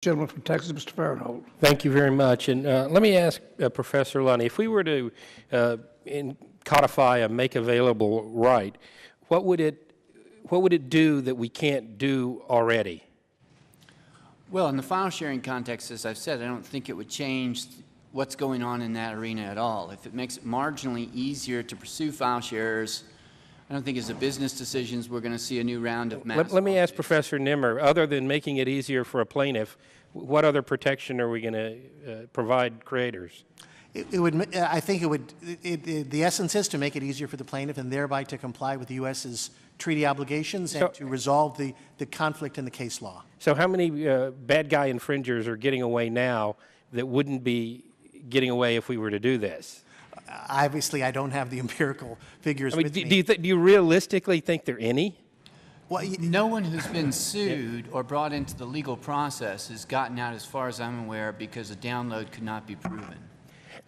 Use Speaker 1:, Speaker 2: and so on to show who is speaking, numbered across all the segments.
Speaker 1: Gentleman from Texas, Mr. Farenthold.
Speaker 2: Thank you very much. And let me ask Professor Lunny, if we were to codify a make available right, what would it do that we can't do already?
Speaker 3: Well, in the file sharing context, as I've said, I don't think it would change what's going on in that arena at all. If it makes it marginally easier to pursue file sharers, I don't think as a business decisions we're going to see a new round of mass.
Speaker 2: Let me ask Professor Nimmer, other than making it easier for a plaintiff, what other protection are we going to provide creators?
Speaker 4: I think it would. The essence is to make it easier for the plaintiff and thereby to comply with the U.S.'s treaty obligations and to resolve the conflict in the case law.
Speaker 2: So how many bad guy infringers are getting away now that wouldn't be getting away if we were to do this?
Speaker 4: Obviously, I don't have the empirical figures with me.
Speaker 2: Do you realistically think there are any?
Speaker 3: Well, no one who's been sued or brought into the legal process has gotten out, as far as I'm aware, because a download could not be proven.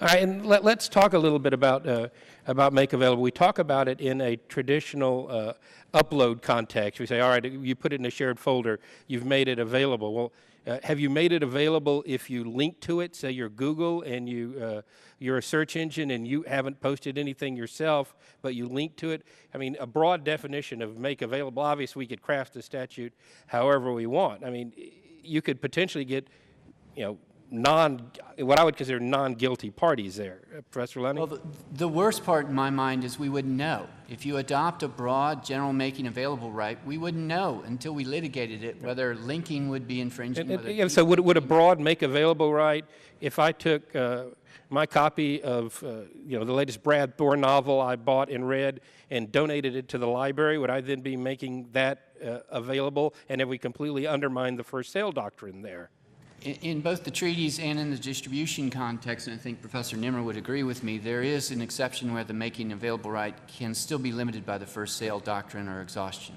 Speaker 2: All right, and let's talk a little bit about make available. We talk about it in a traditional upload context. We say, all right, you put it in a shared folder, you've made it available. Well, have you made it available if you link to it? Say you're Google and you're a search engine and you haven't posted anything yourself, but you link to it. I mean, a broad definition of make available, obviously we could craft the statute however we want. I mean, you could potentially get, what I would consider non-guilty parties there. Professor Lunny?
Speaker 3: Well, the worst part in my mind is we wouldn't know. If you adopt a broad general making available right, we wouldn't know until we litigated it whether linking would be infringing.
Speaker 2: So would a broad make available right, if I took my copy of the latest Brad Thorne novel I bought and read and donated it to the library, would I then be making that available? And have we completely undermined the first sale doctrine there?
Speaker 3: In both the treaties and in the distribution context, and I think Professor Nimmer would agree with me, there is an exception where the making available right can still be limited by the first sale doctrine or exhaustion.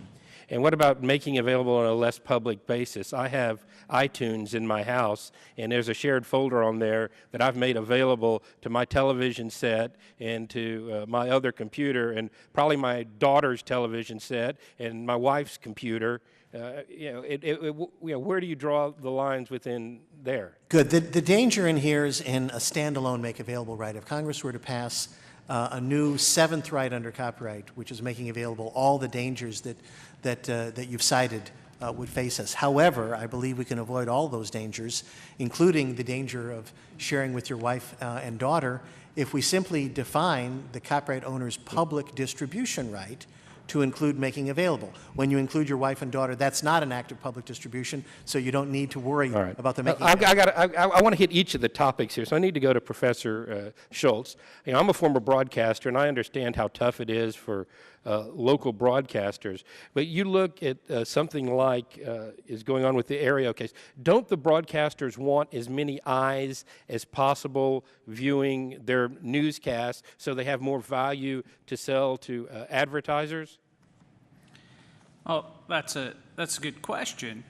Speaker 2: And what about making available on a less public basis? I have iTunes in my house, and there's a shared folder on there that I've made available to my television set and to my other computer, and probably my daughter's television set and my wife's computer. Where do you draw the lines within there?
Speaker 4: Good. The danger in here is in a standalone make available right. If Congress were to pass a new seventh right under copyright, which is making available all the dangers that you've cited would face us. However, I believe we can avoid all those dangers, including the danger of sharing with your wife and daughter, if we simply define the copyright owner's public distribution right to include making available. When you include your wife and daughter, that's not an act of public distribution, so you don't need to worry about the making
Speaker 2: I want to hit each of the topics here, so I need to go to Professor Schultz. I'm a former broadcaster, and I understand how tough it is for local broadcasters. But you look at something like is going on with the Aereo case. Don't the broadcasters want as many eyes as possible viewing their newscasts so they have more value to sell to advertisers?
Speaker 5: Oh, that's a good question.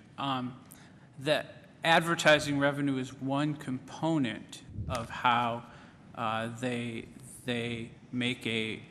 Speaker 5: That advertising revenue is one component of how they make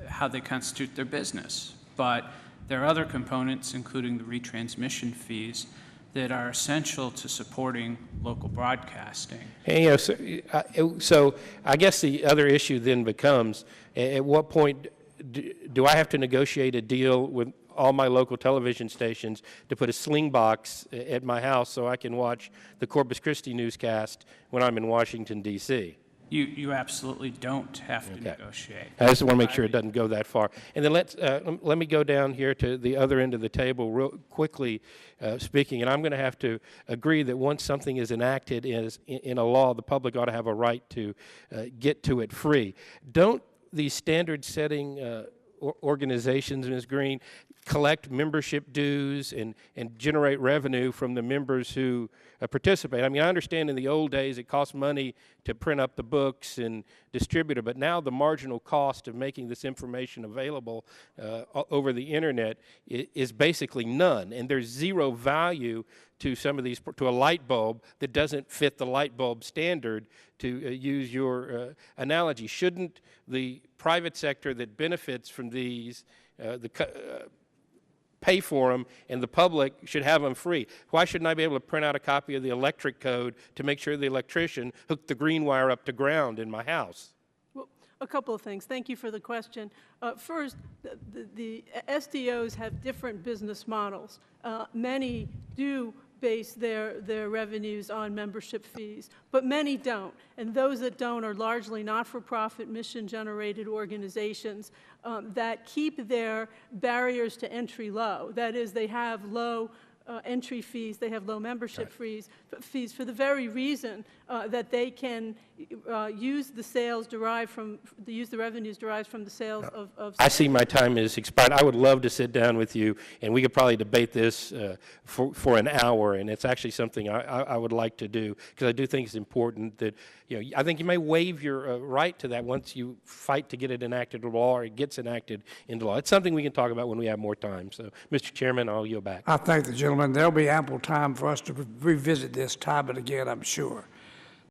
Speaker 5: how they constitute their business. But there are other components, including the retransmission fees, that are essential to supporting local broadcasting.
Speaker 2: And, so I guess the other issue then becomes, at what point do I have to negotiate a deal with all my local television stations to put a sling box at my house so I can watch the Corpus Christi newscast when I'm in Washington, D.C.?
Speaker 5: You absolutely don't have to negotiate.
Speaker 2: I just want to make sure it doesn't go that far. And then let me go down here to the other end of the table real quickly speaking, and I'm going to have to agree that once something is enacted in a law, the public ought to have a right to get to it free. Don't these standard-setting organizations, Ms. Green, collect membership dues and generate revenue from the members who participate? I mean, I understand in the old days it cost money to print up the books and distribute it, but now the marginal cost of making this information available over the internet is basically none, and there's zero value to some of these, to a light bulb that doesn't fit the light bulb standard, to use your analogy. Shouldn't the private sector that benefits from these, pay for them, and the public should have them free. Why shouldn't I be able to print out a copy of the electric code to make sure the electrician hooked the green wire up to ground in my house?
Speaker 6: Well, a couple of things. Thank you for the question. First, the SDOs have different business models. Many do base their revenues on membership fees, but many don't. And those that don't are largely not-for-profit, mission-generated organizations that keep their barriers to entry low. That is, they have low entry fees, they have low membership fees for the very reason that they can use the sales derived from, use the revenues derived from the sales of
Speaker 2: I see my time is expired. I would love to sit down with you, and we could probably debate this for an hour, and it's actually something I would like to do, because I do think it's important that, you know, I think you may waive your right to that once you fight to get it enacted into law, or it gets enacted into law. It's something we can talk about when we have more time. So, Mr. Chairman, I'll yield back.
Speaker 1: I thank the gentleman. There'll be ample time for us to revisit this time and again, I'm sure.